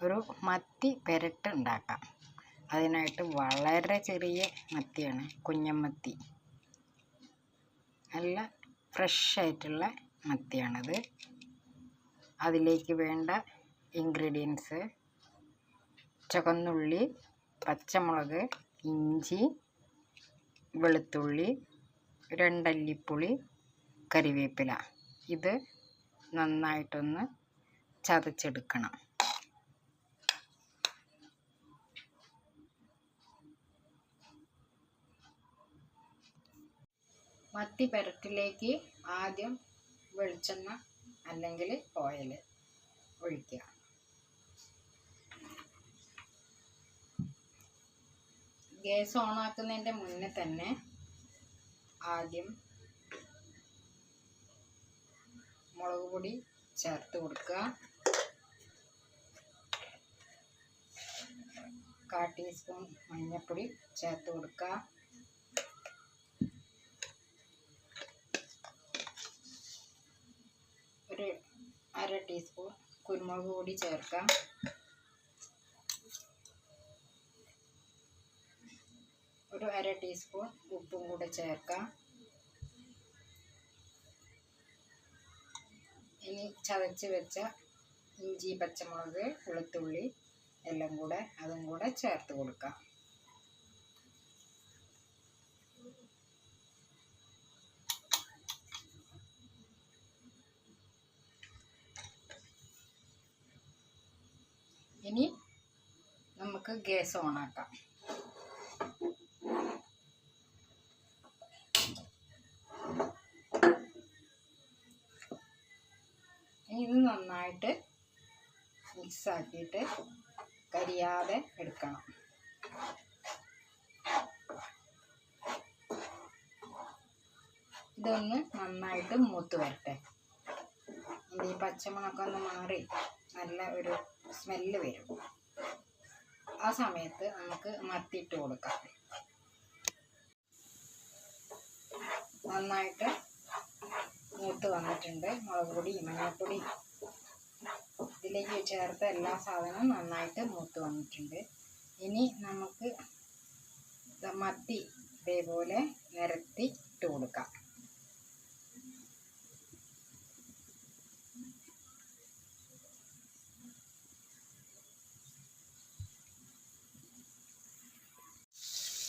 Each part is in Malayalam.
ഒരു മത്തി പെരട്ട് ഉണ്ടാക്കാം. അതിനായിട്ട് വളരെ ചെറിയ മത്തിയാണ്, കുഞ്ഞമത്തി. നല്ല ഫ്രഷ് ആയിട്ടുള്ള മത്തിയാണത്. അതിലേക്ക് വേണ്ട ഇൻഗ്രീഡിയൻസ്: ചുവന്നുള്ളി, പച്ചമുളക്, ഇഞ്ചി, വെളുത്തുള്ളി, 2 അല്ലിപ്പുളി, കറിവേപ്പില. ഇത് നന്നായിട്ടൊന്ന് ചതച്ചെടുക്കണം. മത്തി പെരട്ടിലേക്ക് ആദ്യം വെളിച്ചെണ്ണ അല്ലെങ്കിൽ ഓയിൽ ഒഴിക്കുക. ഗ്യാസ് ഓണാക്കുന്നതിൻ്റെ മുന്നേ തന്നെ ആദ്യം മുളക് പൊടി ചേർത്ത് കൊടുക്കുക. 1/4 ടീസ്പൂൺ മഞ്ഞൾപ്പൊടി ചേർത്ത് കൊടുക്കുക. ഒരു 1/2 ടീസ്പൂൺ കുരുമുളക് പൊടി ചേർക്കാം. ഒരു 1/2 ടീസ്പൂൺ ഉപ്പും കൂടെ ചേർക്കാം. ഇനി ചതച്ച് വെച്ച ഇഞ്ചി, പച്ചമുളക്, വെളുത്തുള്ളി എല്ലാം കൂടെ അതും കൂടെ ചേർത്ത് കൊടുക്കാം. ഇനി നമുക്ക് ഗ്യാസ് ഓണാക്കാം. ഇത് നന്നായിട്ട് മിക്സാക്കിയിട്ട് കരിയാതെ എടുക്കണം. ഇതൊന്ന് നന്നായിട്ട് മൂത്ത് വരട്ടെ. ഈ പച്ചമുളകൊക്കെ ഒന്ന് മാറി നല്ല ഒരു സ്മെല്ല് വരും. ആ സമയത്ത് നമുക്ക് മത്തിയിട്ട് കൊടുക്കാം. നന്നായിട്ട് മൂത്ത് വന്നിട്ടുണ്ട്. മുളക് പൊടി, മഞ്ഞൾപ്പൊടി ഇതിലേക്ക് ചേർത്ത എല്ലാ സാധനവും നന്നായിട്ട് മൂത്ത് വന്നിട്ടുണ്ട്. ഇനി നമുക്ക് മത്തി ഇതേപോലെ നിരത്തി ഇട്ട് കൊടുക്കാം.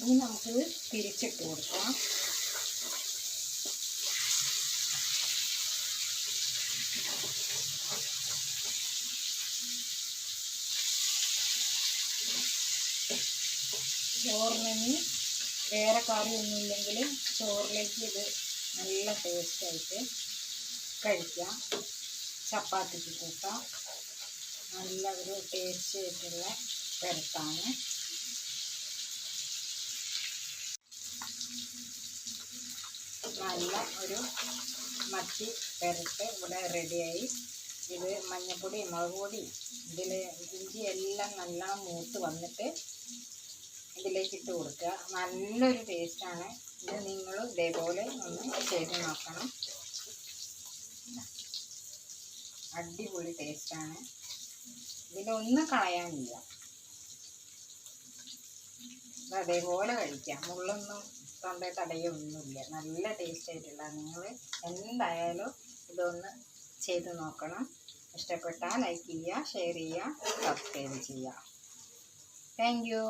ഇനി നമുക്ക് തിരിച്ചിട്ട് കൊടുക്കാം. ചോറിന് വേറെ കറിയൊന്നും ഇല്ലെങ്കിൽ ചോറിലേക്ക് ഇത് നല്ല ടേസ്റ്റായിട്ട് കഴിക്കാം. ചപ്പാത്തിക്ക് കൂട്ടാം. നല്ല ഒരു ടേസ്റ്റ് ആയിട്ടുള്ള പെരട്ടാണ്. നല്ല ഒരു മത്തി പെരട്ട് ഇവിടെ റെഡിയായി. ഇത് മഞ്ഞൾപ്പൊടി, മുളക് പൊടി, ഇതിൽ ഇഞ്ചി എല്ലാം നല്ലോണം മൂത്ത് വന്നിട്ട് ഇതിലേക്ക് ഇട്ട് കൊടുക്കുക. നല്ലൊരു ടേസ്റ്റാണ്. ഇത് നിങ്ങൾ ഇതേപോലെ ഒന്ന് ചെയ്ത് നോക്കണം. അടിപൊളി ടേസ്റ്റാണ്. ഇതിലൊന്നും കളയാനില്ല. അതേപോലെ കഴിക്കാം. മുള്ളൊന്നും തൊണ്ട തടയൊന്നുമില്ല. നല്ല ടേസ്റ്റ് ആയിട്ടുള്ള. നിങ്ങൾ എന്തായാലും ഇതൊന്ന് ചെയ്ത് നോക്കണം. ഇഷ്ടപ്പെട്ടാൽ ലൈക്ക് ചെയ്യുക, ഷെയർ ചെയ്യുക, സബ്സ്ക്രൈബ് ചെയ്യുക. Thank you.